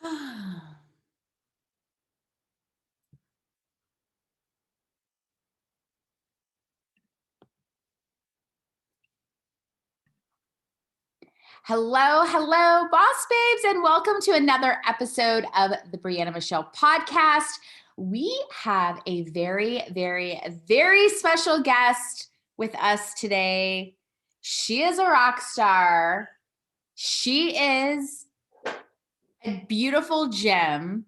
Hello, hello, boss babes, and welcome to another episode of the Brianna Michelle podcast. We have a very, very, very special guest with us today. She is a rock star. She is a beautiful gem.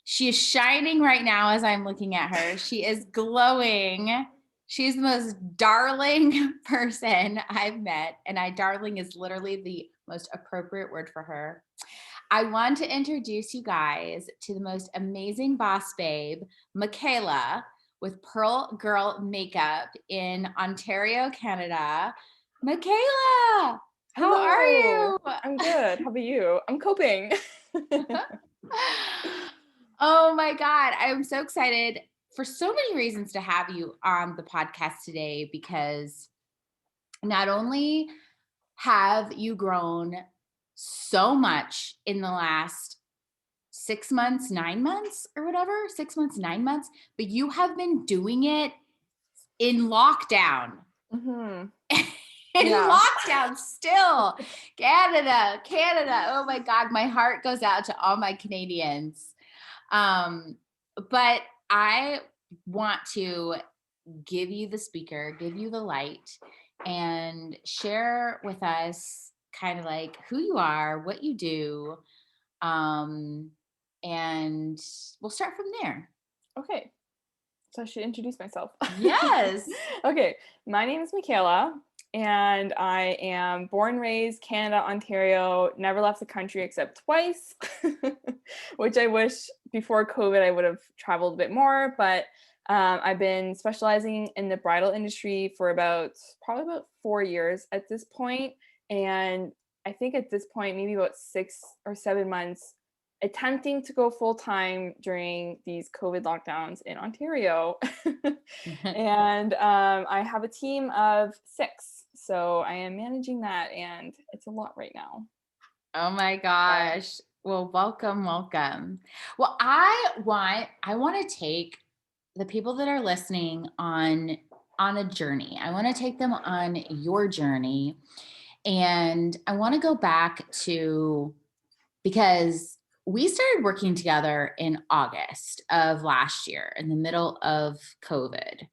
She is shining right now as I'm looking at her. She is glowing. She's the most darling person I've met. And darling is literally the most appropriate word for her. I want to introduce you guys to the most amazing boss babe, Michaela, with Pearl Girl Makeup in Ontario, Canada. Michaela, how are you? I'm good. How about you? I'm coping. Oh my God. I'm so excited for so many reasons to have you on the podcast today, because not only have you grown so much in the last 6 months, 9 months or whatever, 6 months, 9 months, but you have been doing it in lockdown. Mm-hmm. Lockdown still. Canada. Oh my God. My heart goes out to all my Canadians. But I want to give you the speaker, give you the light, and share with us kind of like who you are, what you do. And we'll start from there. Okay. So I should introduce myself. Yes. Okay. My name is Michaela, and I am born, raised Canada, Ontario, never left the country except twice, which I wish before COVID I would have traveled a bit more, but I've been specializing in the bridal industry for probably about 4 years at this point. And I think at this point, maybe about 6 or 7 months, attempting to go full-time during these COVID lockdowns in Ontario. And I have a team of 6. So I am managing that, and it's a lot right now. Oh my gosh. Well, welcome. Well, I want to take the people that are listening on a journey. I want to take them on your journey. And I want to go back to, because we started working together in August of last year in the middle of COVID.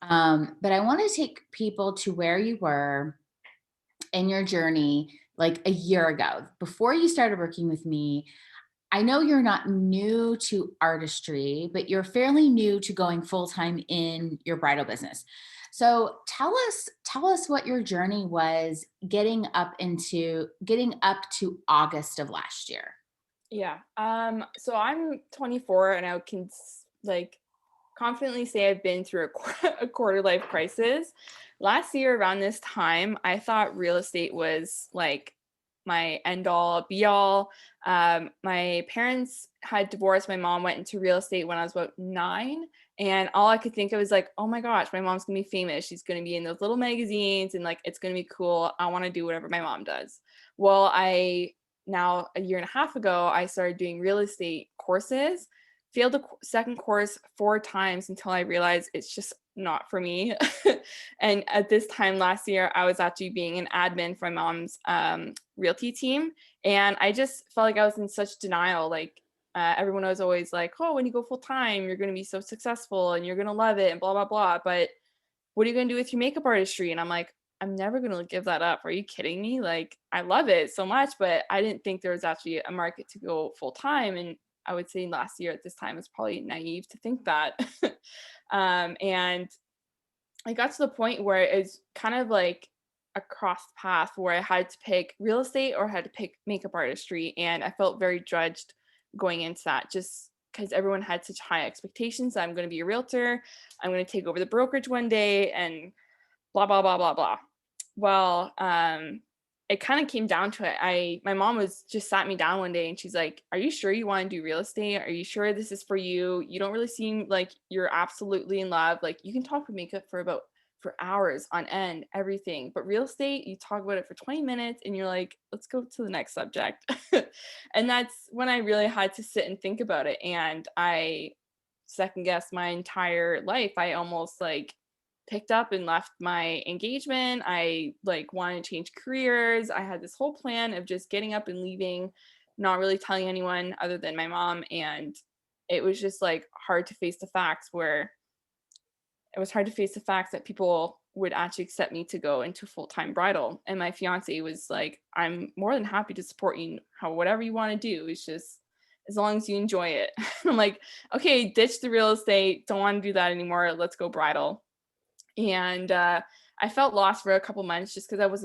But I want to take people to where you were in your journey like a year ago, before you started working with me. I know you're not new to artistry, but you're fairly new to going full-time in your bridal business. So tell us what your journey was getting up to August of last year. Yeah. So I'm 24, and I can confidently say I've been through a quarter life crisis. Last year around this time, I thought real estate was like my end all be all. My parents had divorced. My mom went into real estate when I was about 9. And all I could think of was like, oh my gosh, my mom's gonna be famous. She's gonna be in those little magazines, and like, it's gonna be cool. I want to do whatever my mom does. Well, now a year and a half ago, I started doing real estate courses, failed the second course 4 times until I realized it's just not for me. And at this time last year, I was actually being an admin for my mom's realty team. And I just felt like I was in such denial. Like everyone was always like, oh, when you go full time, you're going to be so successful and you're going to love it and blah, blah, blah. But what are you going to do with your makeup artistry? And I'm like, I'm never going to give that up. Are you kidding me? Like, I love it so much, but I didn't think there was actually a market to go full time. And I would say last year at this time is probably naive to think that. And I got to the point where it's kind of like a cross path where I had to pick real estate or I had to pick makeup artistry. And I felt very judged going into that, just because everyone had such high expectations that I'm going to be a realtor, I'm going to take over the brokerage one day, and blah, blah, blah, blah, blah. Well, it kind of came down to it. My mom just sat me down one day and she's like, are you sure you want to do real estate? Are you sure this is for you? You don't really seem like you're absolutely in love. Like, you can talk with makeup for about for hours on end, everything. But real estate, you talk about it for 20 minutes and you're like, let's go to the next subject. And that's when I really had to sit and think about it. And I second guessed my entire life. I almost like picked up and left my engagement. I like wanted to change careers. I had this whole plan of just getting up and leaving, not really telling anyone other than my mom. And it was just like hard to face the facts where it was hard to face the facts that people would actually accept me to go into full-time bridal. And my fiance was like, I'm more than happy to support you whatever you want to do. It's just as long as you enjoy it. I'm like, okay, ditch the real estate. Don't want to do that anymore. Let's go bridal. And I felt lost for a couple months just because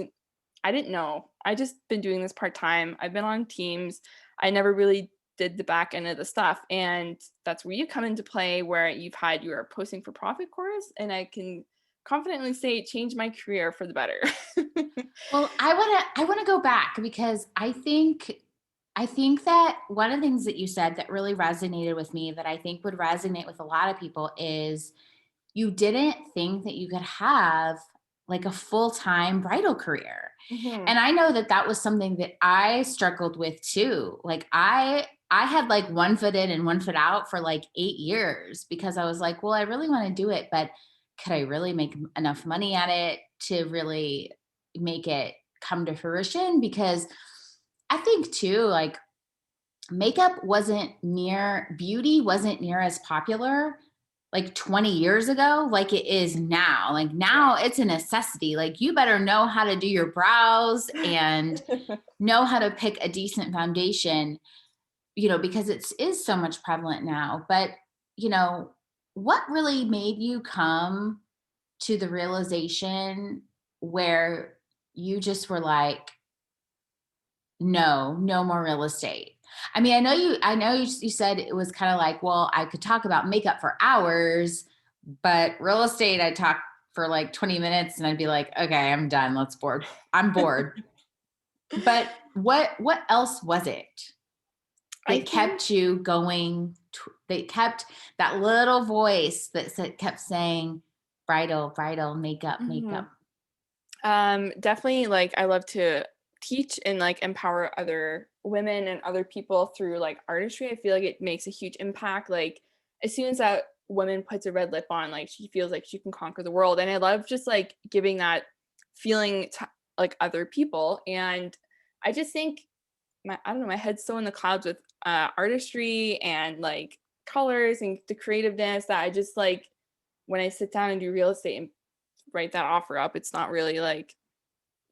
I didn't know. I just been doing this part-time. I've been on teams. I never really did the back end of the stuff. And that's where you come into play, where you've had your posting for profit course. And I can confidently say it changed my career for the better. Well, I want to go back because I think that one of the things that you said that really resonated with me that I think would resonate with a lot of people is you didn't think that you could have like a full-time bridal career. Mhm. And I know that that was something that I struggled with too. Like I had like one foot in and one foot out for like 8 years because I was like, well, I really want to do it, but could I really make enough money at it to really make it come to fruition? Because I think too, like beauty wasn't near as popular like 20 years ago like it is now. Like now it's a necessity. Like you better know how to do your brows and know how to pick a decent foundation, because it is so much prevalent now. But, you know, what really made you come to the realization where you just were like, no, no more real estate? I mean, I know you said it was kind of like, well, I could talk about makeup for hours, but real estate, I talk for like 20 minutes and I'd be like, okay, I'm done. I'm bored. But what else was it I that think kept you going? That kept that little voice that kept saying, bridal, bridal, makeup, makeup. mhm. Definitely like I love to teach and like empower other women and other people through like artistry. I feel like it makes a huge impact. Like as soon as that woman puts a red lip on, like she feels like she can conquer the world. And I love just like giving that feeling to like other people. And I just think I don't know, my head's so in the clouds with artistry and like colors and the creativeness that I just like when I sit down and do real estate and write that offer up, it's not really like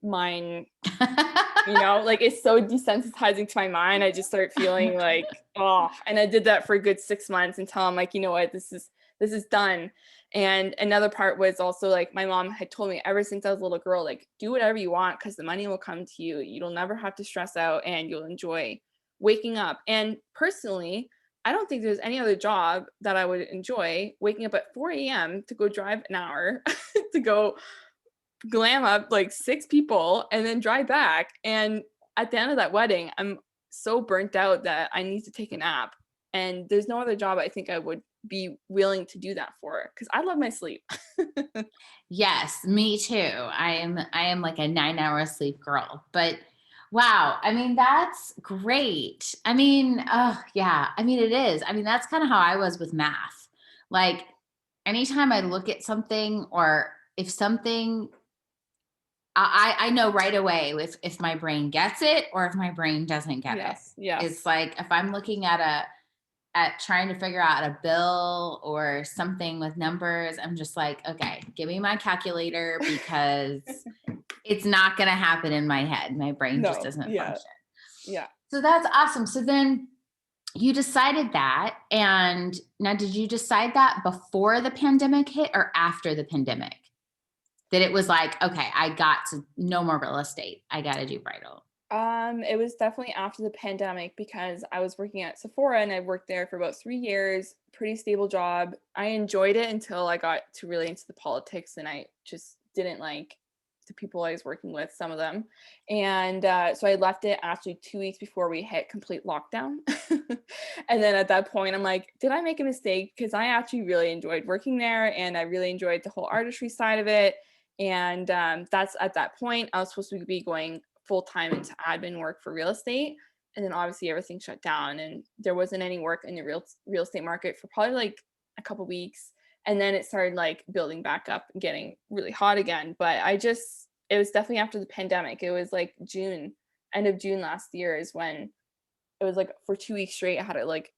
mine, like it's so desensitizing to my mind. I just start feeling like, oh, and I did that for a good 6 months until I'm like, you know what, this is done. And another part was also like my mom had told me ever since I was a little girl, like do whatever you want because the money will come to you. You'll never have to stress out and you'll enjoy waking up. And personally, I don't think there's any other job that I would enjoy waking up at 4 a.m. to go drive an hour to go glam up like 6 people and then drive back. And at the end of that wedding, I'm so burnt out that I need to take a nap. And there's no other job I think I would be willing to do that for because I love my sleep. Yes, me too. I am like a 9 hour sleep girl. But wow, I mean that's great. I mean, oh yeah, I mean it is. I mean that's kind of how I was with math. Like anytime I look at something or if something, I know right away if my brain gets it or if my brain doesn't get it. Yes, It's yes. like if I'm looking at trying to figure out a bill or something with numbers, I'm just like, okay, give me my calculator because it's not going to happen in my head. My brain just No, doesn't yeah, function. yeah. So that's awesome. So then you decided that. And now, did you decide that before the pandemic hit or after the pandemic? That it was like, okay, I got to no more real estate. I got to do bridal. It was definitely after the pandemic because I was working at Sephora and I worked there for about 3 years, pretty stable job. I enjoyed it until I got to really into the politics and I just didn't like the people I was working with, some of them. And so I left it actually 2 weeks before we hit complete lockdown. And then at that point, I'm like, did I make a mistake? Because I actually really enjoyed working there, and I really enjoyed the whole artistry side of it. And that's at that point, I was supposed to be going full time into admin work for real estate. And then obviously everything shut down, and there wasn't any work in the real estate market for probably like a couple weeks. And then it started like building back up and getting really hot again. But it was definitely after the pandemic. It was like June, end of June last year is when it was like for 2 weeks straight, I had it like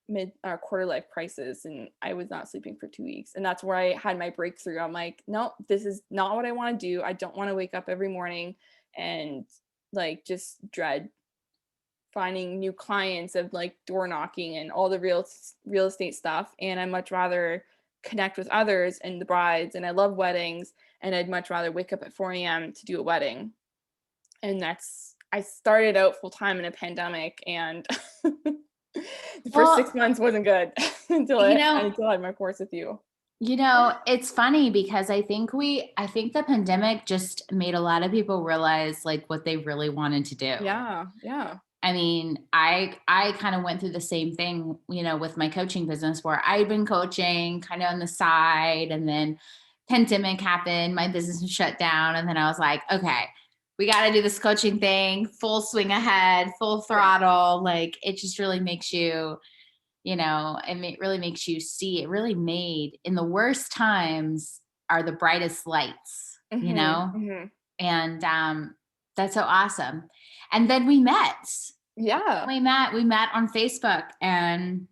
mid quarter life crisis, and I was not sleeping for 2 weeks. And that's where I had my breakthrough. I'm like, no, this is not what I want to do. I don't want to wake up every morning and like just dread finding new clients of like door knocking and all the real estate stuff. And I much rather connect with others and the brides, and I love weddings, and I'd much rather wake up at 4 a.m. to do a wedding. And I started out full time in a pandemic, and the first 6 months wasn't good until I had my course with you. It's funny because I think the pandemic just made a lot of people realize like what they really wanted to do. Yeah. I mean, I kind of went through the same thing, with my coaching business, where I'd been coaching kind of on the side, and then pandemic happened, my business was shut down. And then I was like, okay, we got to do this coaching thing, full swing ahead, full throttle. Like it just really makes you, it really makes you see, it really made, in the worst times are the brightest lights, Mm-hmm. and that's so awesome. And then we met. Yeah. We met on Facebook, and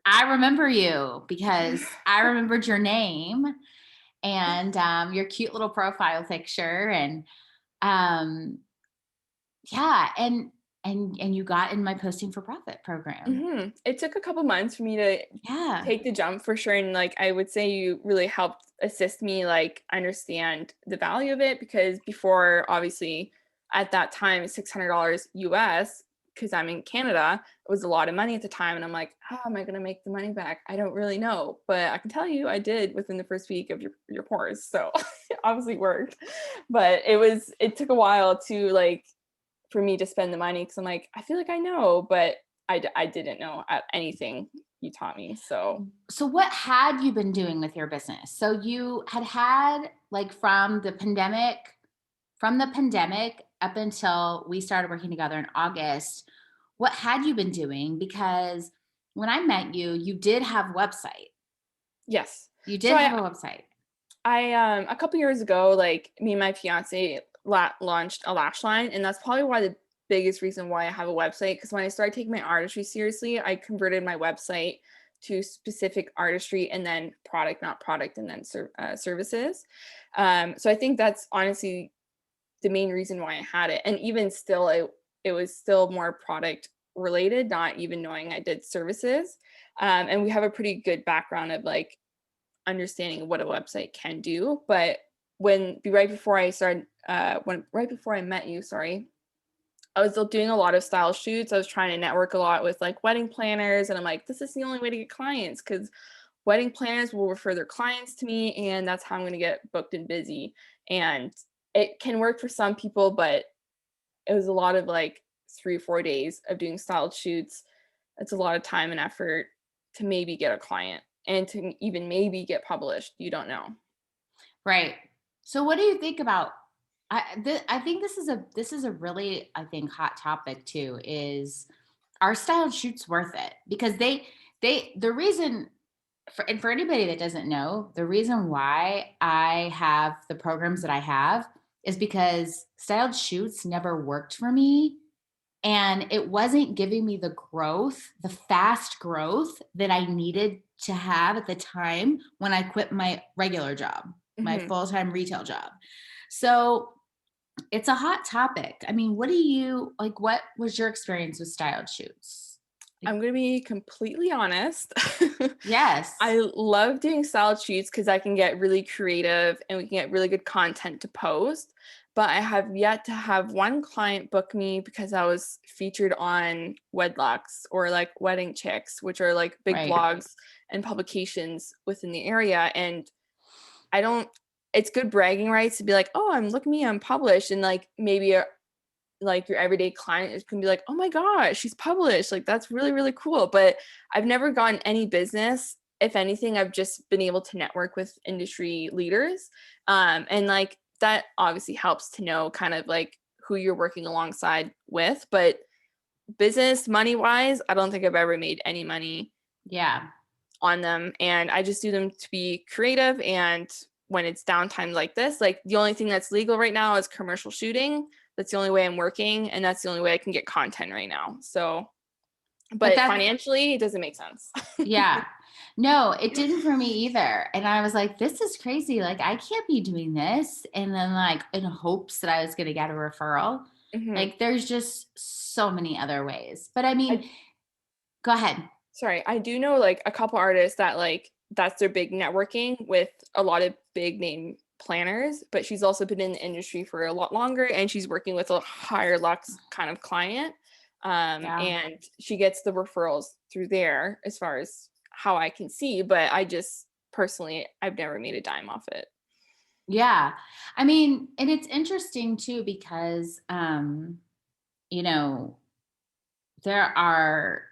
I remember you because I remembered your name and your cute little profile picture, and yeah, and you got in my Posting for Profit program. Mm-hmm. It took a couple months for me to take the jump for sure. And like, I would say you really helped assist me like understand the value of it, because before, obviously at that time, $600 US, because I'm in Canada, it was a lot of money at the time. And I'm like, how am I going to make the money back? I don't really know, but I can tell you I did within the first week of your course. So it obviously worked, but it took a while to like, for me to spend the money, because I'm like, I feel like I know, but I didn't know anything you taught me. So what had you been doing with your business? So you had like from the pandemic up until we started working together in August, what had you been doing? Because when I met you, you did have a website. Yes. You did have a website. I a couple years ago, like me and my fiance launched a lash line, and that's probably why the biggest reason why I have a website, because when I started taking my artistry seriously, I converted my website to specific artistry and then product, not product, and then services. So I think that's honestly the main reason why I had it. And even still, it was still more product related, not even knowing I did services. And we have a pretty good background of like understanding what a website can do. But right before I met you, sorry, I was still doing a lot of style shoots. I was trying to network a lot with like wedding planners, and I'm like, this is the only way to get clients, because wedding planners will refer their clients to me, and that's how I'm going to get booked and busy. And it can work for some people, but it was a lot of like 3 or 4 days of doing styled shoots. It's a lot of time and effort to maybe get a client, and to even maybe get published. You don't know. Right. So what do you think about, I think this is a really, I think, hot topic too, is, are styled shoots worth it? Because the reason and for anybody that doesn't know, the reason why I have the programs that I have is because styled shoots never worked for me. And it wasn't giving me the fast growth that I needed to have at the time when I quit my regular job, my full-time retail job. So it's a hot topic. I mean, what was your experience with styled shoots? I'm going to be completely honest. Yes. I love doing styled shoots because I can get really creative and we can get really good content to post. But I have yet to have one client book me because I was featured on Wedlocks or like Wedding Chicks, which are like big blogs and publications within the area. And I don't it's good bragging rights to be like, oh, look at me, I'm published. And like maybe like your everyday client is gonna be like, oh my gosh, she's published. Like that's really, really cool. But I've never gotten any business. If anything, I've just been able to network with industry leaders. And like that obviously helps to know kind of like who you're working alongside with. But business money wise, I don't think I've ever made any money on them. And I just do them to be creative. And when it's downtime like this, like the only thing that's legal right now is commercial shooting. That's the only way I'm working, and that's the only way I can get content right now. So, but financially, it doesn't make sense. Yeah. No, it didn't for me either. And I was like, this is crazy. Like, I can't be doing this. And then, like, in hopes that I was going to get a referral. Like, there's just so many other ways. But I mean, go ahead. Sorry. I do know like a couple artists that like that's their big networking with a lot of big name planners, but she's also been in the industry for a lot longer and she's working with a higher lux kind of client. And she gets the referrals through there as far as how I can see, but I just personally, I've never made a dime off it. Yeah. I mean, and it's interesting too, because, you know, there are,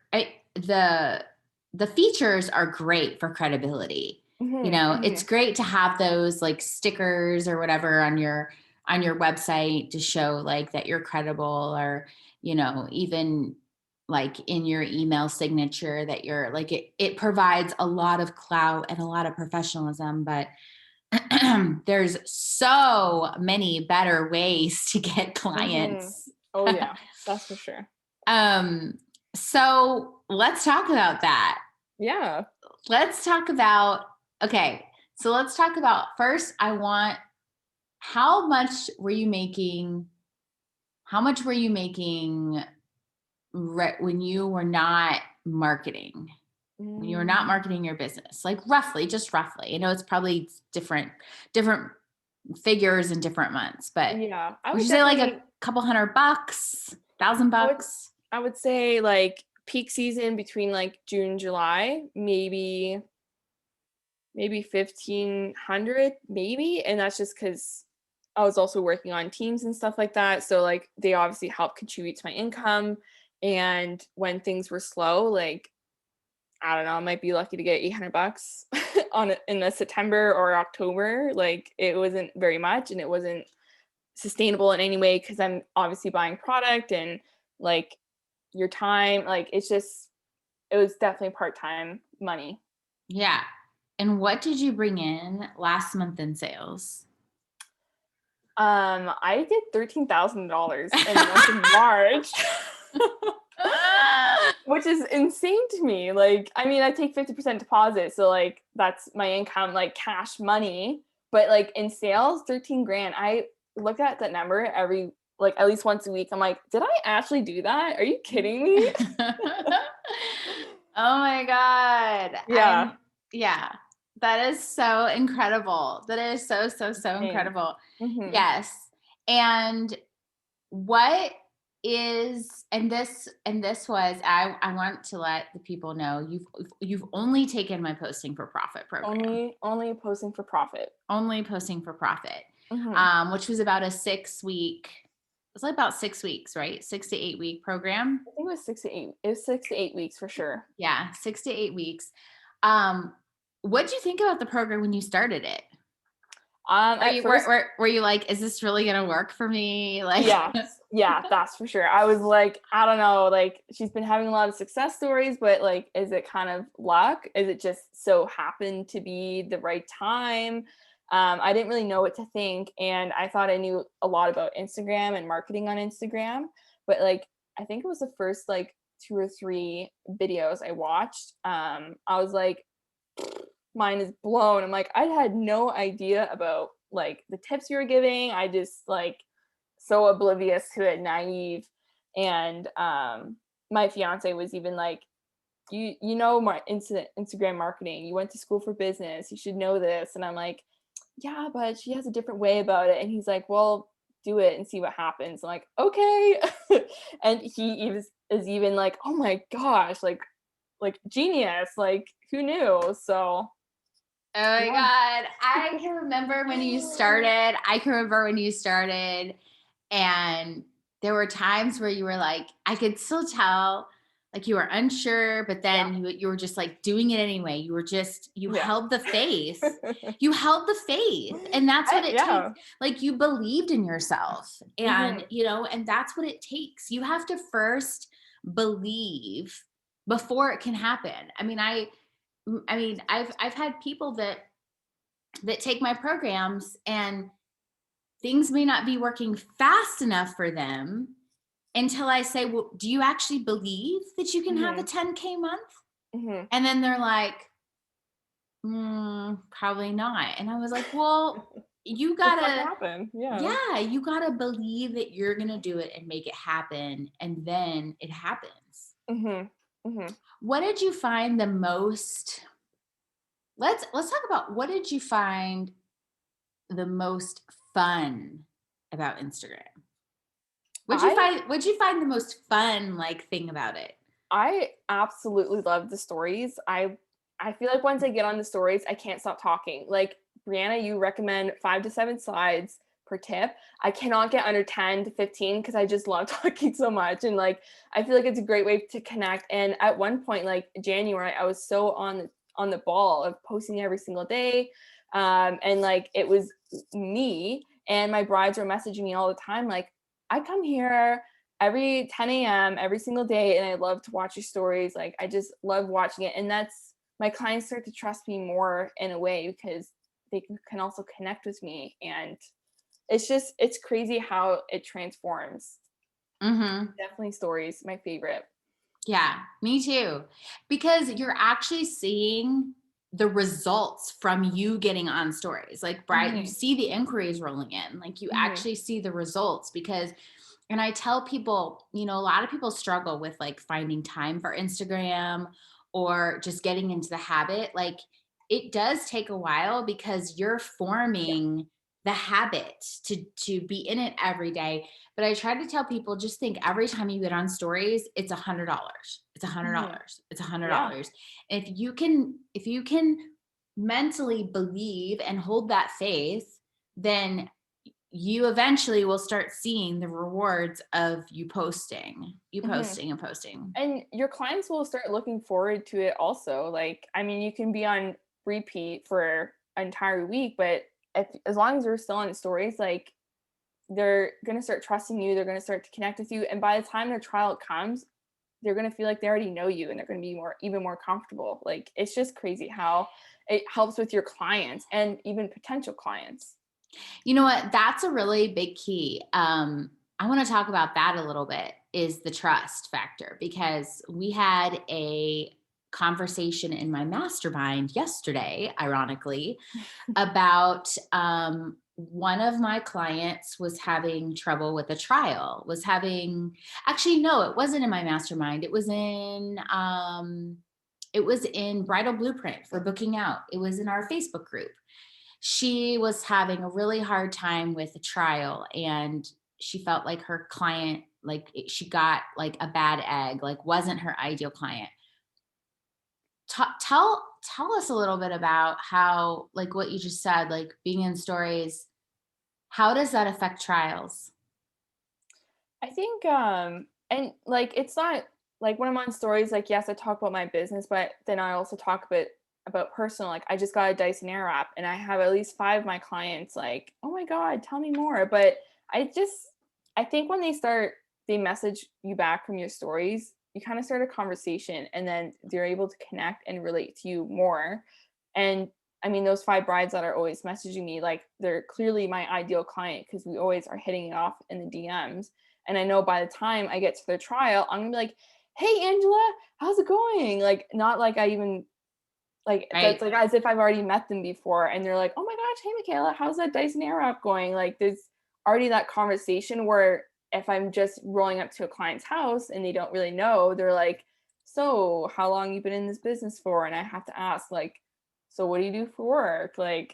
the features are great for credibility. You know, it's great to have those like stickers or whatever on your website to show like that you're credible, or, you know, even like in your email signature that you're like, it provides a lot of clout and a lot of professionalism, but there's so many better ways to get clients. Oh yeah, that's for sure. So let's talk about that. Yeah. Let's talk about, okay. So let's talk about first, how much were you making when you were not marketing? When you were not marketing your business, like just roughly. I know it's probably different figures in different months, but yeah, would you say like a couple $100, $1,000? I would say like peak season between like June, July, maybe 1,500, maybe. And that's just because I was also working on teams and stuff like that. So like they obviously help contribute to my income. And when things were slow, like I don't know, I might be lucky to get $800 in the September or October. Like it wasn't very much, and it wasn't sustainable in any way because I'm obviously buying product and like your time. Like it was definitely part-time money. Yeah. And what did you bring in last month in sales? I did $13,000 in the month of March. Which is insane to me. Like, I mean, I take 50% deposit, so like that's my income, like cash money. But like in sales, 13 grand. I look at that number like at least once a week. I'm like, did I actually do that? Are you kidding me? Oh my God. Yeah. Yeah. That is so incredible. That is so incredible. Yes. And what is, and this was, I want to let the people know you've only taken my posting for profit program. Only posting for profit. Only posting for profit. Which was about a 6 week, it's like about 6 weeks, right? 6 to 8 week program. I think it was 6 to 8. It was 6 to 8 weeks for sure. Yeah, 6 to 8 weeks. What did you think about the program when you started it? Were you like, is this really gonna work for me? Like, yeah, that's for sure. I was like, I don't know, like she's been having a lot of success stories, but like, is it kind of luck? Is it just so happened to be the right time? I didn't really know what to think, and I thought I knew a lot about Instagram and marketing on Instagram, but like I think it was the first like 2 or 3 videos I watched. I was like, mind is blown. I'm like, I had no idea about like the tips you were giving. I just like so oblivious to it, naive. And my fiance was even like, you know my Instagram marketing, you went to school for business, you should know this. And I'm like, yeah, but she has a different way about it. And he's like, well, do it and see what happens. I'm like, okay. And he is even like, oh my gosh, like genius, like who knew? So Oh my Yeah. God. I can remember when you started. And there were times where you were like, I could still tell like you were unsure, but Yeah. then you were just like doing it anyway. You Yeah. held the faith. You held the faith. And that's what it takes. Yeah. Like you believed in yourself. And, Mhm. and that's what it takes. You have to first believe before it can happen. I've had people that take my programs and things may not be working fast enough for them until I say, well, do you actually believe that you can have a Mhm. 10K month? Mhm. And then they're like, probably not. And I was like, well, you It's not gonna gotta, happen. Yeah. yeah, you gotta believe that you're gonna do it and make it happen. And then it happens. Mhm. Mhm. What did you find the most? Let's talk about what did you find the most fun about Instagram? I What'd you find the most fun like thing about it? I absolutely love the stories. I feel like once I get on the stories, I can't stop talking. Like Brianna, you recommend 5 to 7 slides per tip. I cannot get under 10 to 15 because I just love talking so much. And like I feel like it's a great way to connect. And at one point, like January, I was so on the ball of posting every single day. And like it was me and my brides were messaging me all the time, like, I come here every 10 a.m. every single day, and I love to watch your stories. Like I just love watching it, and that's my clients start to trust me more in a way because they can also connect with me, and it's crazy how it transforms. Mhm. Definitely stories, my favorite. Yeah, me too. Because you're actually seeing the results from you getting on stories. Like, Bright, you Hmm. see the inquiries rolling in. Like, you Hmm. actually see the results because, and I tell people, a lot of people struggle with like finding time for Instagram or just getting into the habit. Like, it does take a while because you're Yeah. forming the habit to be in it every day. But I try to tell people, just think every time you get on stories, it's $100. It's a hundred Hmm. dollars. It's a hundred Yeah. dollars. If you can mentally believe and hold that faith, then you eventually will start seeing the rewards of you Hmm. posting and posting. And your clients will start looking forward to it also. Like, I mean, you can be on repeat for an entire week, but if as long as you're still on stories, like they're gonna start trusting you, they're gonna start to connect with you. And by the time their trial comes, they're gonna feel like they already know you and they're gonna be even more comfortable. Like it's just crazy how it helps with your clients and even potential clients. You know what? That's a really big key. I want to talk about that a little bit is the trust factor because we had a conversation in my mastermind yesterday, ironically, about one of my clients was having trouble with a trial, actually, no, it wasn't in my mastermind. It was in Bridal Blueprint for booking out. It was in our Facebook group. She was having a really hard time with a trial and she felt like her client, like she got like a bad egg, like wasn't her ideal client. Tell us a little bit about how, like what you just said, like being in stories, how does that affect trials? I think and like it's not like when I'm on stories, like yes, I talk about my business, but then I also talk a bit about personal. Like I just got a Dyson Airwrap and I have at least 5 of my clients like, oh my God, tell me more. But I think when they message you back from your stories, you kind of start a conversation and then they're able to connect and relate to you more. And I mean, those 5 brides that are always messaging me, like they're clearly my ideal client because we always are hitting it off in the DMs. And I know by the time I get to their trial, I'm gonna be like, hey Angela, how's it going? Like not like I even like that's Right. like as if I've already met them before. And they're like, oh my gosh, hey Michaela, how's that Dyson Airwrap going? Like there's already that conversation where if I'm just rolling up to a client's house and they don't really know, they're like, so how long you been in this business for? And I have to ask, like, so what do you do for work? Like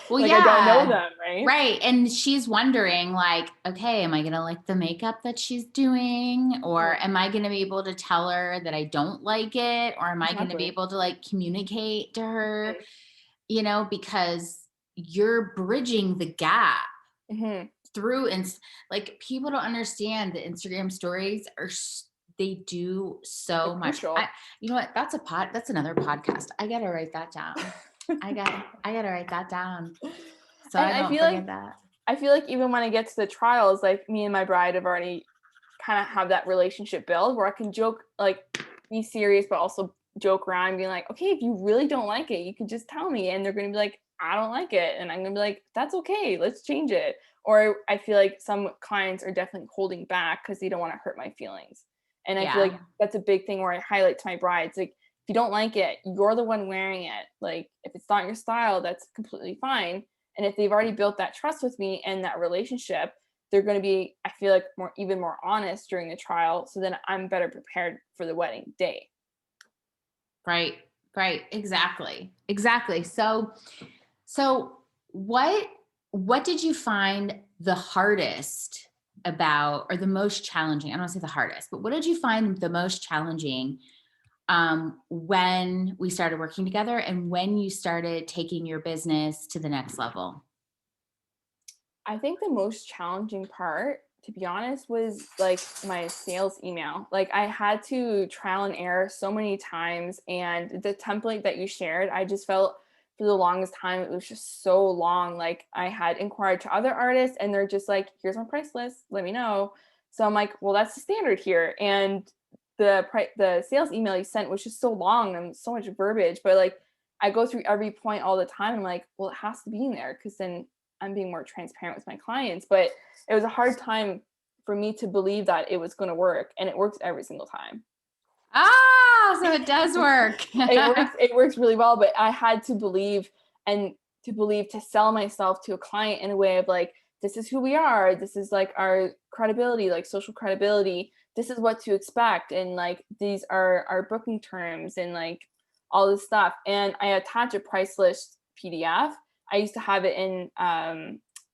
Well, like I don't know yeah. them, right? Right. And she's wondering, like, okay, am I going to like the makeup that she's doing? Or Mhm. am I going to be able to tell her that I don't like it? Or am I going to be Exactly. able to like communicate to her? because you're bridging the gap Mm-hmm. through, and like people don't understand the Instagram stories they do so They're much. crucial. You know what? That's another podcast. I gotta write that down. I gotta write that down so And I don't forget that. I feel like even when I get to the trials, like me and my bride have already kind of have that relationship build where I can joke, like be serious, but also joke around and be like, okay, if you really don't like it, you can just tell me. And they're going to be like, I don't like it. And I'm going to be like, that's okay. Let's change it. Or I feel like some clients are definitely holding back because they don't want to hurt my feelings. And I feel Yeah. like that's a big thing where I highlight to my brides, like, if you don't like it, you're the one wearing it. Like, if it's not your style, that's completely fine. And if they've already built that trust with me and that relationship, they're going to be, I feel like, even more honest during the trial. So then I'm better prepared for the wedding day. Right. Exactly. So what did you find the hardest about, or the most challenging? I don't want to say the hardest, but what did you find the most challenging when we started working together and when you started taking your business to the next level? I think the most challenging part, to be honest, was like my sales email. Like, I had to trial and error so many times, and the template that you shared, I just felt for the longest time it was just so long. Like, I had inquired to other artists and they're just like, here's my price list, let me know. So I'm like, well, that's the standard here. And the sales email you sent was just so long and so much verbiage, but like I go through every point all the time. I'm like, well, it has to be in there because then I'm being more transparent with my clients. But it was a hard time for me to believe that it was going to work, and it works every single time. So it does work. It works really well, but I had to believe, and to sell myself to a client in a way of like, this is who we are, this is like our credibility, like social credibility, this is what to expect, and like these are our booking terms, and like all this stuff. And I attach a price list PDF. I used to have it in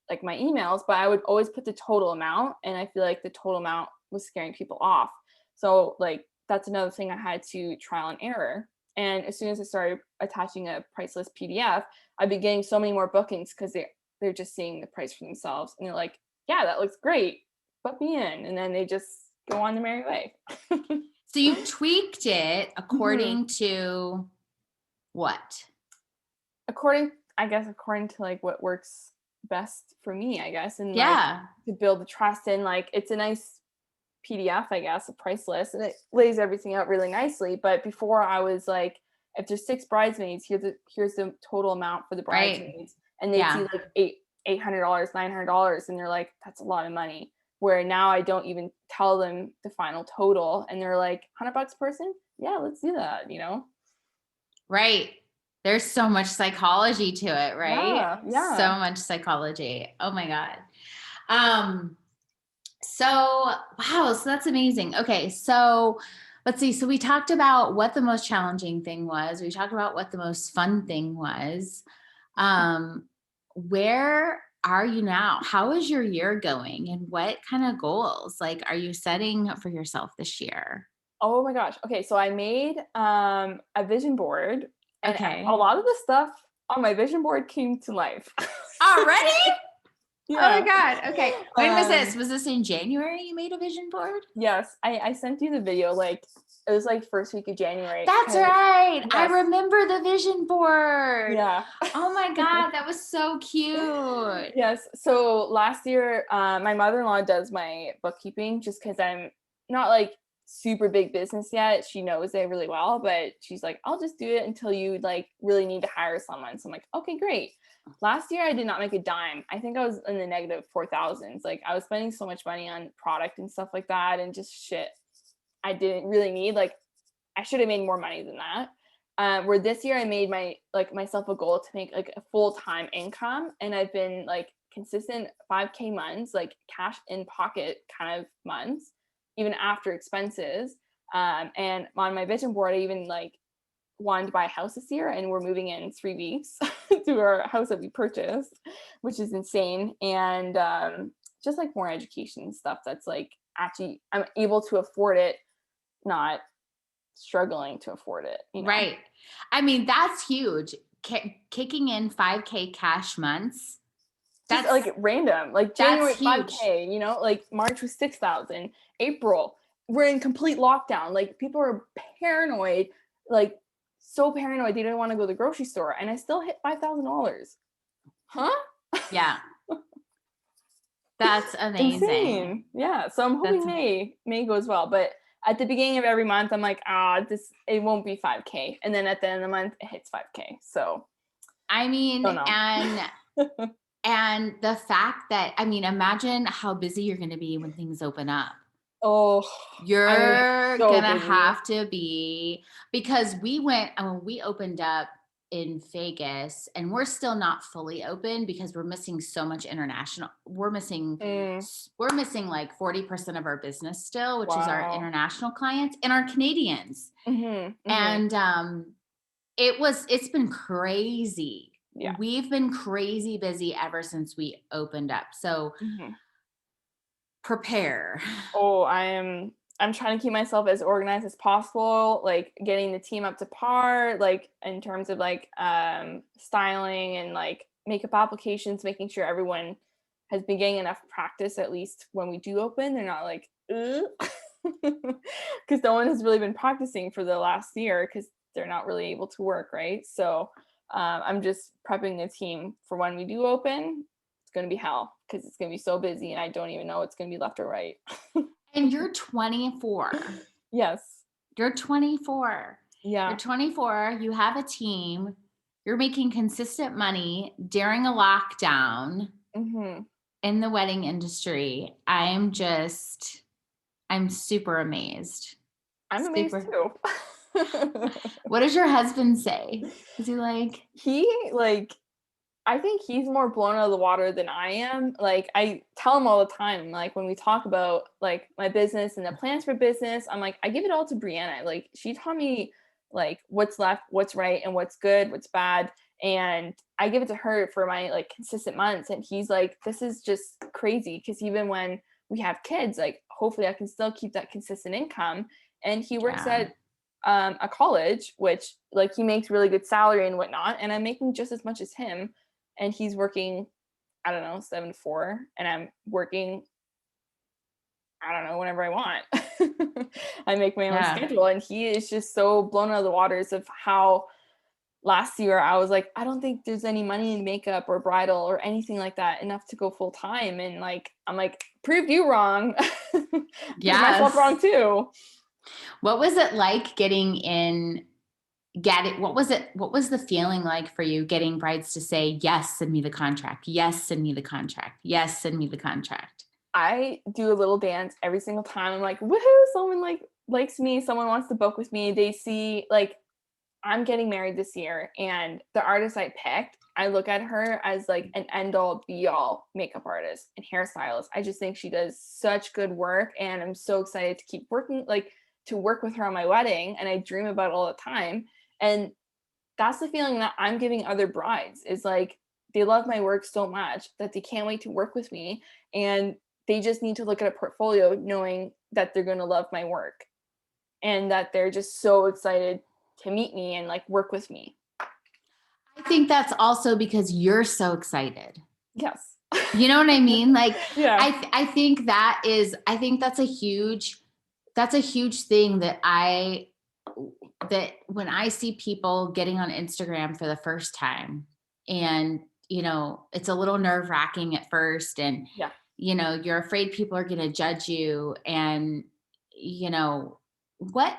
like my emails, but I would always put the total amount, and I feel like the total amount was scaring people off. So like that's another thing I had to trial and error. And as soon as I started attaching a price list PDF, I'd be getting so many more bookings because they're just seeing the price for themselves, and they're like, yeah, that looks great, book me in. And then they just go on their merry way. So you tweaked it according Mm-hmm. to what? According to like what works best for me, I guess. And like Yeah. to build the trust in, like, it's a nice PDF, I guess, a price list, and it lays everything out really nicely. But before, I was like, if there's 6 bridesmaids, here's the total amount for the Right. bridesmaids, and they'd see Yeah. like $800, $900, and they're like, that's a lot of money. Where now I don't even tell them the final total, and they're like, $100 person, yeah, let's do that, Right. There's so much psychology to it, right? So Yeah. much psychology. Oh my God. So wow, so that's amazing. Okay, so let's see. So we talked about what the most challenging thing was. We talked about what the most fun thing was. Where are you now? How is your year going? And what kind of goals like are you setting for yourself this year? Oh my gosh. Okay, so I made a vision board, and a Okay. lot of the stuff on my vision board came to life. Already? Oh my Yeah. God. Okay. When was this? Um, Was this in January you made a vision board? yes, I sent you the video, like it was like first week of January. That's right. I Yes. remember the vision board. Yeah. Oh my God. That was so cute. Yes. So last year, my mother-in-law does my bookkeeping just because I'm not like super big business yet. She knows it really well, but she's like, I'll just do it until you like really need to hire someone. So I'm like, okay, great. Last year I did not make a dime. I think I was in the negative 4,000s. Like, I was spending so much money on product and stuff like that, and just shit I didn't really need. Like, I should have made more money than that. Where this year I made myself a goal to make like a full-time income, and I've been like consistent 5K months, like cash in pocket kind of months, even after expenses. And on my vision board, I even like wanted to buy a house this year, and we're moving in 3 weeks to our house that we purchased, which is insane. And just like more education stuff that's like actually I'm able to afford it, not struggling to afford it. Right. I mean, that's huge. kicking in 5K cash months. Just like random, like January that's huge. 5K, you know, like March was 6,000, April, we're in complete lockdown. Like people are paranoid, like so paranoid they don't want to go to the grocery store. And I still hit $5,000. Huh? Yeah. That's amazing. Insane. Yeah. So I'm hoping May goes well. But at the beginning of every month, I'm like, it won't be 5K. And then at the end of the month, it hits 5K. So I mean, and the fact that, I mean, imagine how busy you're going to be when things open up. Oh, you're so gonna have to be, because we opened up in Vegas and we're still not fully open because we're missing so much international. We're missing like 40% of our business still, which is our international clients and our Canadians. And it's been crazy. Yeah. We've been crazy busy ever since we opened up. So prepare. Oh, I'm trying to keep myself as organized as possible, like getting the team up to par, like in terms of like styling and like makeup applications, making sure everyone has been getting enough practice, at least when we do open. They're not like, because no one has really been practicing for the last year because they're not really able to work, right? So I'm just prepping the team for when we do open. It's going to be hell because it's going to be so busy and I don't even know what's going to be left or right. And you're 24. Yes. You're 24. Yeah. You're 24. You have a team. You're making consistent money during a lockdown in the wedding industry. I'm super amazed. I'm amazed too. What does your husband say? Is he like? I think he's more blown out of the water than I am. Like I tell him all the time, like when we talk about like my business and the plans for business, I'm like, I give it all to Brianna. Like she taught me like what's left, what's right, and what's good, what's bad. And I give it to her for my like consistent months. And he's like, this is just crazy. Cause even when we have kids, like hopefully I can still keep that consistent income. And he works at a college, which like he makes really good salary and whatnot. And I'm making just as much as him. And he's working, I don't know, 7 to 4, and I'm working, I don't know, whenever I want. I make my own schedule, and he is just so blown out of the waters of how last year I was like, I don't think there's any money in makeup or bridal or anything like that enough to go full time. And like, I'm like, proved you wrong. Proved myself wrong too. What was it like getting in? What was the feeling like for you getting brides to say, yes, send me the contract. Yes, send me the contract. Yes, send me the contract. I do a little dance every single time. I'm like, woohoo, someone like likes me. Someone wants to book with me. They see like I'm getting married this year and the artist I picked, I look at her as like an end all be all makeup artist and hairstylist. I just think she does such good work and I'm so excited to keep working, like to work with her on my wedding. And I dream about it all the time. And that's the feeling that I'm giving other brides is like, they love my work so much that they can't wait to work with me. And they just need to look at a portfolio knowing that they're going to love my work and that they're just so excited to meet me and like work with me. I think that's also because you're so excited. Yes. You know what I mean? Like, yeah. I think that's a huge thing that when I see people getting on Instagram for the first time and, you know, it's a little nerve wracking at first and, you know, you're afraid people are going to judge you and, you know, what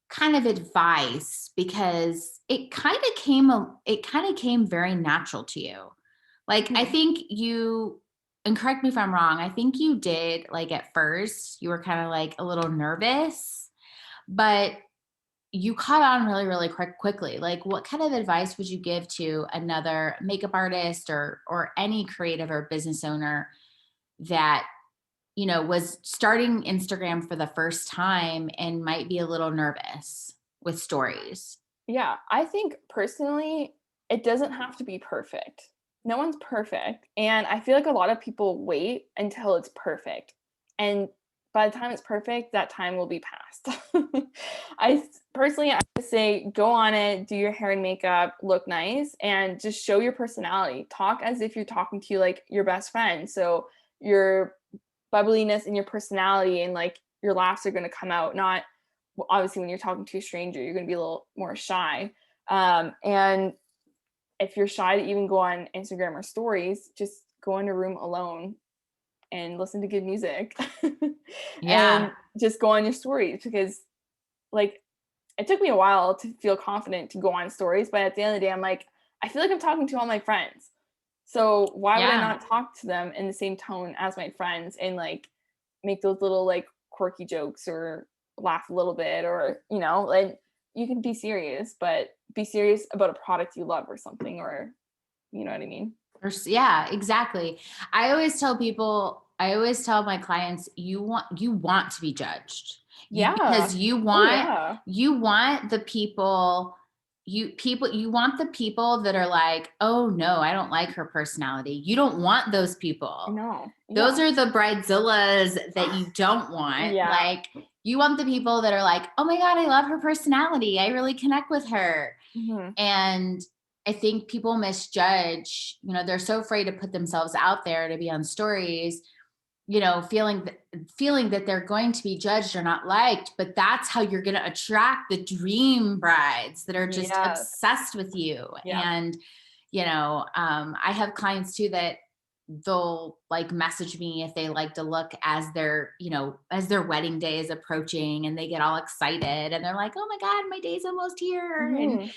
kind of advice, because it kind of came very natural to you. Like, I think you, and correct me if I'm wrong, I think you did like at first you were kind of like a little nervous, but you caught on really, really quickly. Like, what kind of advice would you give to another makeup artist or any creative or business owner that, you know, was starting Instagram for the first time and might be a little nervous with stories? Yeah, I think personally, it doesn't have to be perfect. No one's perfect. And I feel like a lot of people wait until it's perfect. And by the time it's perfect, that time will be past. Personally, I would say go on it, do your hair and makeup, look nice, and just show your personality. Talk as if you're talking to like your best friend. So your bubbliness and your personality and like your laughs are going to come out. Not obviously when you're talking to a stranger, you're going to be a little more shy. And if you're shy to even go on Instagram or stories, just go in a room alone and listen to good music Yeah. and just go on your stories, because like it took me a while to feel confident to go on stories, but at the end of the day I'm like, I feel like I'm talking to all my friends, so why would I Yeah. not talk to them in the same tone as my friends and like make those little like quirky jokes or laugh a little bit, or like you can be serious, but be serious about a product you love or something, or you know what I mean. Yeah, exactly. I always tell my clients, you want to be judged. Yeah. Because Oh yeah. you want the people, you want the people that are like, oh no, I don't like her personality. You don't want those I people. know. Those Yeah. are the bridezillas that you don't want. Yeah. Like, you want the people that are like, oh my God, I love her personality. I really connect with her. Mhm. And I think people misjudge, they're so afraid to put themselves out there to be on stories, feeling that they're going to be judged or not liked, but that's how you're going to attract the dream brides that are just Yes. obsessed with you. Yeah. And, I have clients too that they'll like message me if they like to look as their wedding day is approaching, and they get all excited and they're like, oh my God, my day's almost here. Mhm.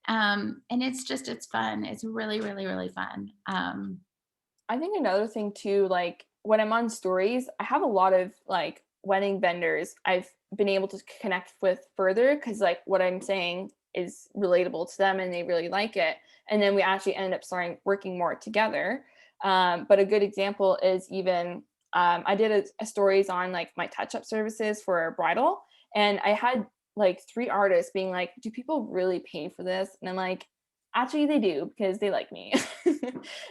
And it's fun. It's really, really, really fun. I think another thing too, like when I'm on stories, I have a lot of like wedding vendors I've been able to connect with further, because like what I'm saying is relatable to them and they really like it. And then we actually ended up starting working more together. But a good example is even I did a stories on like my touch-up services for bridal, and I had like 3 artists being like, do people really pay for this? And I'm like, actually they do, because they like me.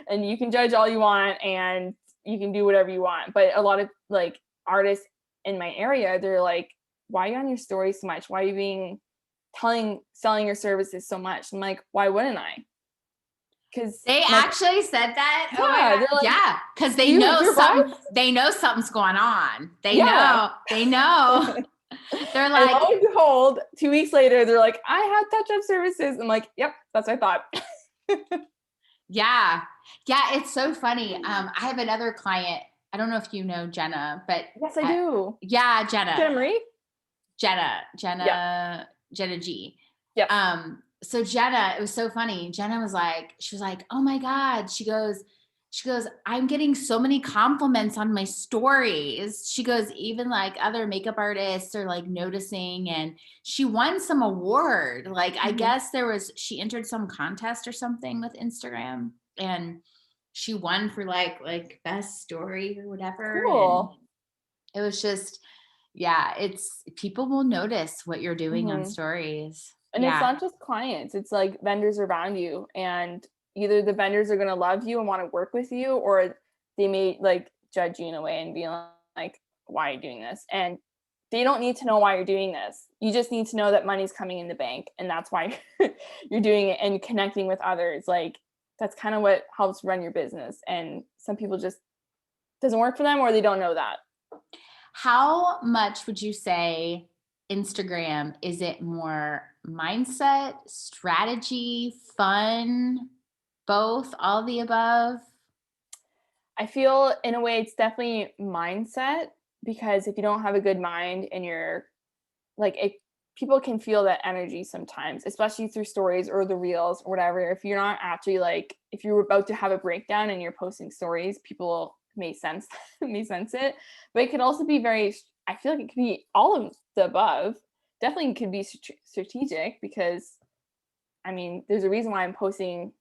And you can judge all you want and you can do whatever you want, but a lot of like artists in my area, they're like, why are you on your story so much? Why are you selling your services so much? I'm like, why wouldn't I? Because They my actually said that. Oh my yeah, God. they're like, Yeah. Cause do your they know something's going on. yeah. They know. They're And like, lo and behold, 2 weeks later, they're like, I have touch-up services. I'm like, yep, that's what I thought. yeah. Yeah. It's so funny. I have another client. I don't know if you know Jenna, but Yes, I do. yeah, Jenna. Jenna Marie? Jenna, Yep. Jenna, Jenna G. Yep. So Jenna, it was so funny. Jenna she was like, oh my God. She goes, I'm getting so many compliments on my stories. She goes, even like other makeup artists are like noticing, and she won some award. Like, I Mhm. guess she entered some contest or something with Instagram, and she won for like best story or whatever. And Cool. it was just, yeah, it's people will notice what you're doing on Mhm. stories. And it's Yeah. not just clients, it's like vendors around you, and either the vendors are going to love you and want to work with you, or they may like judge you in a way and be like, why are you doing this? And they don't need to know why you're doing this. You just need to know that money's coming in the bank, and that's why you're doing it, and connecting with others. Like that's kind of what helps run your business. And some people just doesn't work for them, or they don't know that. How much would you say Instagram, is it more mindset, strategy, fun, both, all the above? I feel in a way it's definitely mindset, because if you don't have a good mind and you're like it, people can feel that energy sometimes, especially through stories or the reels or whatever. If you're not actually like, if you're about to have a breakdown and you're posting stories, people may sense may sense it. But it could also be very, I feel like it could be all of the above. Definitely could be strategic, because I mean there's a reason why I'm posting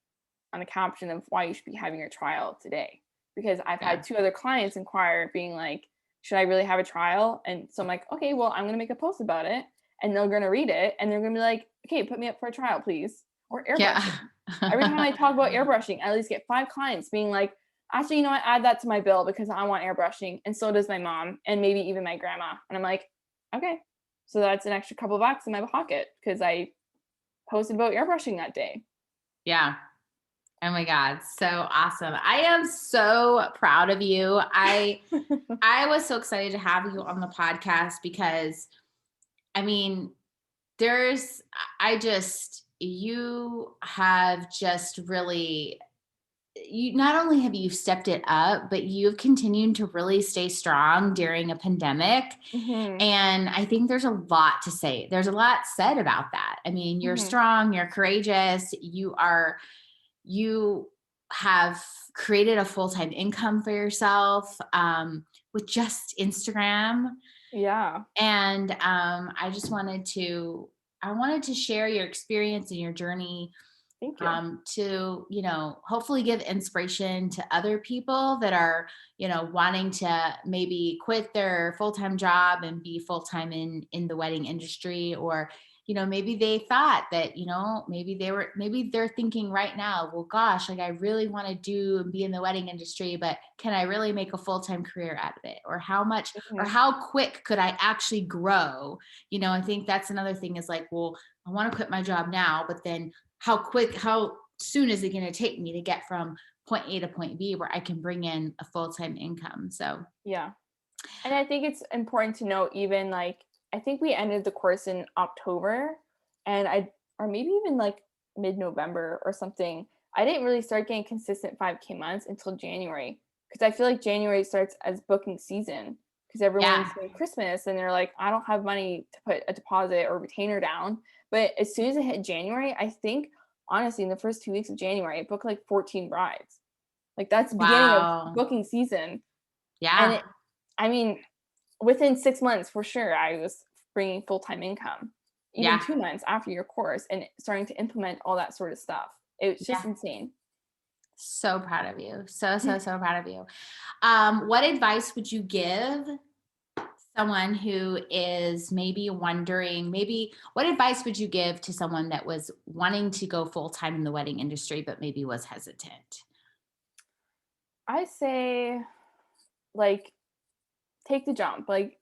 on a caption of why you should be having your trial today, because I've Yeah. had 2 other clients inquire being like, should I really have a trial? And so I'm like, okay, well, I'm going to make a post about it, and they're going to read it and they're going to be like, okay, put me up for a trial, please. Or Yeah. airbrushing. Every time I talk about airbrushing, I at least get 5 clients being like, actually, you know what? Add that to my bill because I want airbrushing. And so does my mom and maybe even my grandma. And I'm like, okay. So that's an extra couple bucks in my pocket because I posted about airbrushing that day. Yeah. Oh my God. So awesome. I am so proud of you. I was so excited to have you on the podcast because I mean, there's I just you have just really you not only have you stepped it up, but you've continued to really stay strong during a pandemic. Mm-hmm. And I think there's a lot to say. There's a lot said about that. I mean, you're Mm-hmm. strong, you're courageous, you have created a full-time income for yourself with just Instagram. Yeah. And I just wanted to share your experience and your journey Thank you. to, hopefully give inspiration to other people that are, wanting to maybe quit their full-time job and be full-time in the wedding industry, or, maybe they thought that, maybe they're thinking right now, well, gosh, like I really want to do and be in the wedding industry, but can I really make a full-time career out of it? Or how much, or Mm-hmm. how quick could I actually grow? I think that's another thing is like, well, I want to quit my job now, but then how soon is it going to take me to get from point A to point B where I can bring in a full-time income? So Yeah. And I think it's important to know, even like, I think we ended the course in October and or maybe even like mid-November or something. I didn't really start getting consistent 5K months until January because I feel like January starts as booking season because yeah, everyone's doing Christmas and they're like, I don't have money to put a deposit or retainer down. But as soon as it hit January, I think honestly, in the first 2 weeks of January, I booked like 14 brides. Like that's the beginning of wow, booking season. And yeah, I mean, within 6 months, for sure, I was bringing full-time income, even yeah, 2 months after your course and starting to implement all that sort of stuff. It was just yeah. insane. So proud of you. So proud of you. What advice would you give someone who is maybe wondering, maybe what advice would you give to someone that was wanting to go full-time in the wedding industry, but maybe was hesitant? I say, like, take the jump. Like,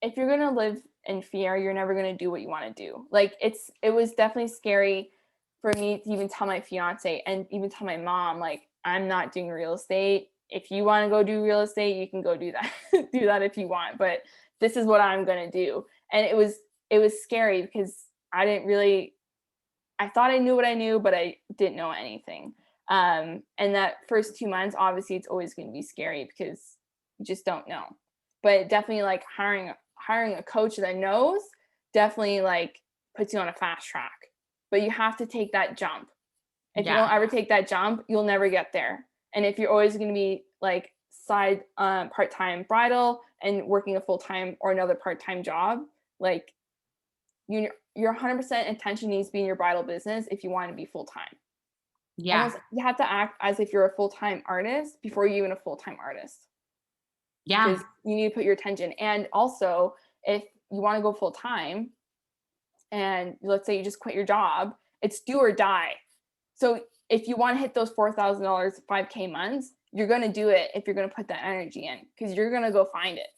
if you're gonna live in fear, you're never gonna do what you want to do. Like, it was definitely scary for me to even tell my fiance and even tell my mom, like, I'm not doing real estate. If you want to go do real estate, you can go do that. Do that if you want, but this is what I'm gonna do. And it was scary because I didn't really I thought I knew what I knew, but I didn't know anything. And that first 2 months, obviously, it's always going to be scary because you just don't know. But definitely, like hiring a coach that knows definitely like puts you on a fast track. But you have to take that jump. If you Yeah, don't ever take that jump, you'll never get there. And if you're always going to be like side part-time bridal and working a full-time or another part-time job, like your 100% attention needs to be in your bridal business if you want to be full-time. yeah, Almost you have to act as if you're a full-time artist before you're even a full-time artist yeah, because you need to put your attention. And also, if you want to go full-time and let's say you just quit your job, it's do or die. So if you want to hit those $4,000 5K months, you're going to do it if you're going to put that energy in because you're going to go find it.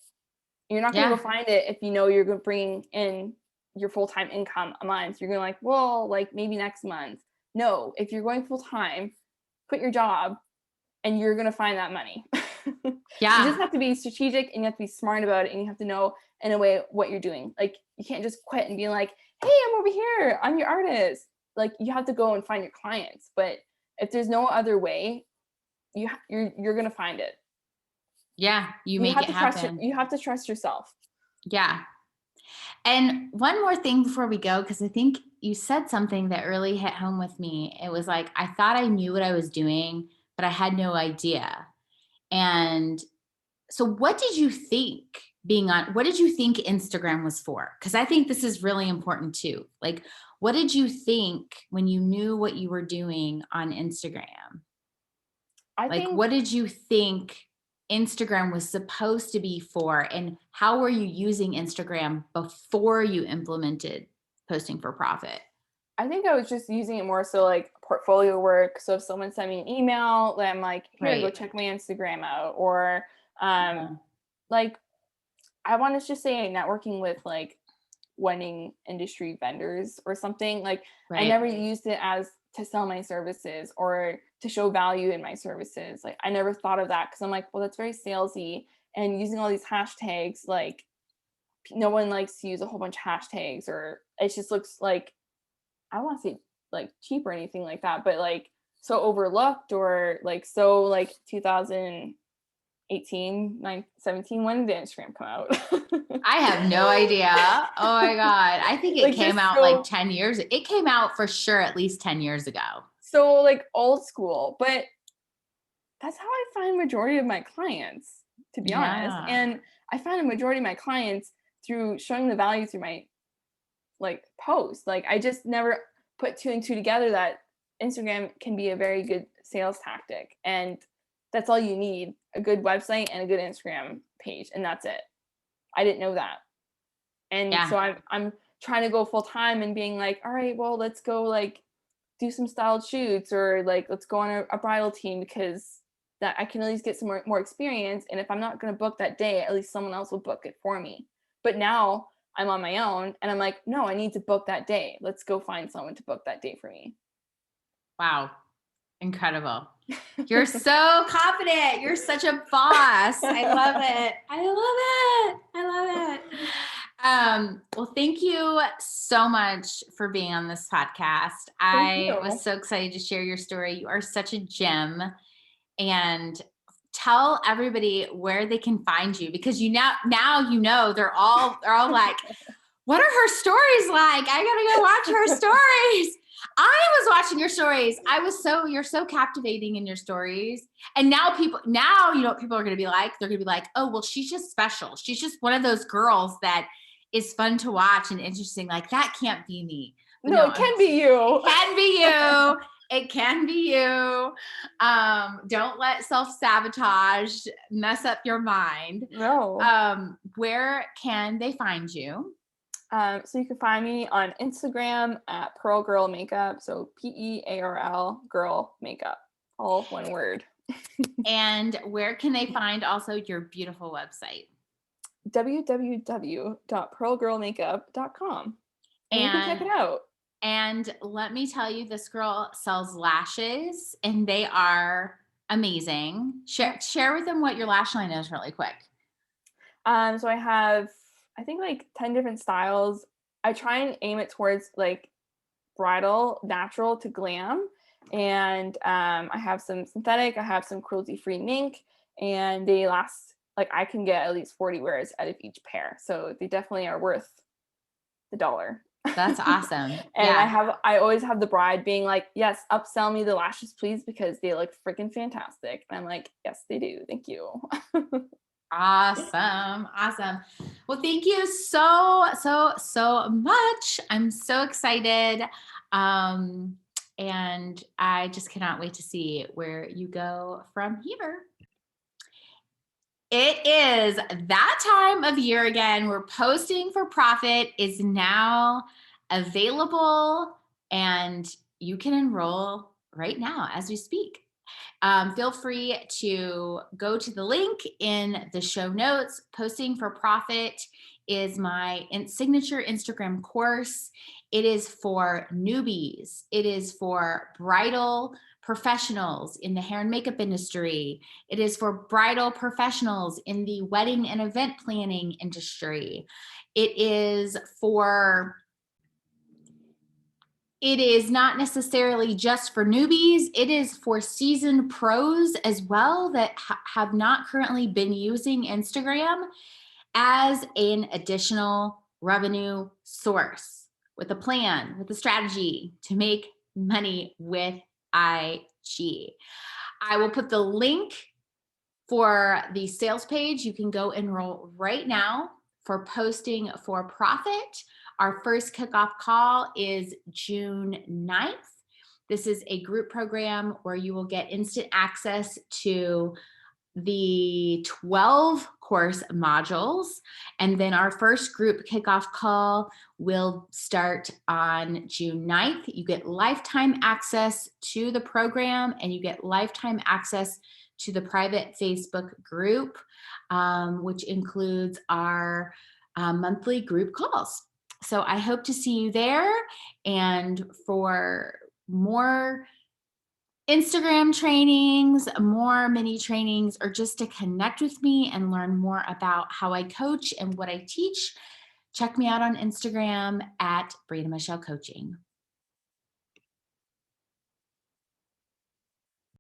You're not going to yeah, go find it if you know you're going to bring in your full-time income a month. You're going to like, well, like maybe next month. No, if you're going full-time, quit your job and you're going to find that money. You yeah, just have to be strategic and you have to be smart about it and you have to know in a way what you're doing. Like you can't just quit and be like, hey, I'm over here. I'm your artist. Like you have to go and find your clients. But if there's no other way, you're going to find it. yeah. You You make have it to trust happen. you have to trust yourself. Yeah. And one more thing before we go, because I think you said something that really hit home with me. It was like, I thought I knew what I was doing, but I had no idea. And so, what did you think Instagram was for? Because I think this is really important too. Like, what did you think when you knew what you were doing on Instagram? I Like, think what did you think Instagram was supposed to be for? And how were you using Instagram before you implemented posting for profit? I think I was just using it more so like portfolio work. So if someone sent me an email, then I'm like, here, go Right. check my Instagram out. Or Yeah. like, I want to just say networking with like wedding industry vendors or something. Like, I Right. never used it as to sell my services or to show value in my services. Like, I never thought of that because I'm like, well, that's very salesy. And using all these hashtags, like, no one likes to use a whole bunch of hashtags, or it just looks like, I don't want to say like cheap or anything like that, but like so overlooked, or like so like 2018, 17, when did Instagram come out? I have no idea. Oh my God. I think it Like came just out like 10 years. It came out for sure at least 10 years ago. so like old school, but that's how I find majority of my clients, to be honest. Yeah. And I find a majority of my clients through showing the value through my like post. Like, I just never put two and two together that Instagram can be a very good sales tactic, and that's all you need, a good website and a good Instagram page, and that's it. I didn't know that. And so Yeah. I'm trying to go full time and being like, all right, well, let's go like do some styled shoots, or like let's go on a bridal team, because that I can at least get some more experience. And if I'm not going to book that day, at least someone else will book it for me. But now I'm on my own and I'm like, no, I need to book that day. Let's go find someone to book that day for me. Wow. Incredible. You're so confident. You're such a boss. I love it. I love it. I love it. Well, thank you so much for being on this podcast. I was so excited to share your story. You are such a gem. And tell everybody where they can find you, because now they're all like, what are her stories like? I gotta go watch her stories. I was watching your stories. You're so captivating in your stories. And now people are going to be like, they're going to be like, oh, well, she's just special. She's just one of those girls that is fun to watch and interesting. Like, that can't be me. But no, it can be you. Can be you. It can be you. Don't let self-sabotage mess up your mind. No. Where can they find you? So you can find me on Instagram at Pearl Girl Makeup. So PEARL Girl Makeup, all one word. And where can they find also your beautiful website? www.pearlgirlmakeup.com. And you can check it out. And let me tell you, this girl sells lashes and they are amazing. Share with them what your lash line is really quick. So I have, I think, like 10 different styles. I try and aim it towards like bridal, natural to glam. And I have some synthetic, I have some cruelty-free mink, and they last, like, I can get at least 40 wears out of each pair. So they definitely are worth the dollar. That's awesome. And yeah. I always have the bride being like, yes, upsell me the lashes, please, because they look freaking fantastic. And I'm like, yes, they do. Thank you. Awesome. Well, thank you so much. I'm so excited. And I just cannot wait to see where you go from here. It is that time of year again where Posting for Profit is now available, and you can enroll right now as we speak. Feel free to go to the link in the show notes. Posting for Profit is my signature Instagram course. It is for newbies. It is for bridal professionals in the hair and makeup industry. It is for bridal professionals in the wedding and event planning industry. It is not necessarily just for newbies. It is for seasoned pros as well that have not currently been using Instagram as an additional revenue source, with a plan, with a strategy to make money with IG. I will put the link for the sales page. You can go enroll right now for Posting for Profit. Our first kickoff call is June 9th. This is a group program where you will get instant access to the 12 course modules. And then our first group kickoff call will start on June 9th. You get lifetime access to the program, and you get lifetime access to the private Facebook group, which includes our monthly group calls. So I hope to see you there. And for more Instagram trainings, more mini trainings, or just to connect with me and learn more about how I coach and what I teach, check me out on Instagram at Brianna Michelle Coaching.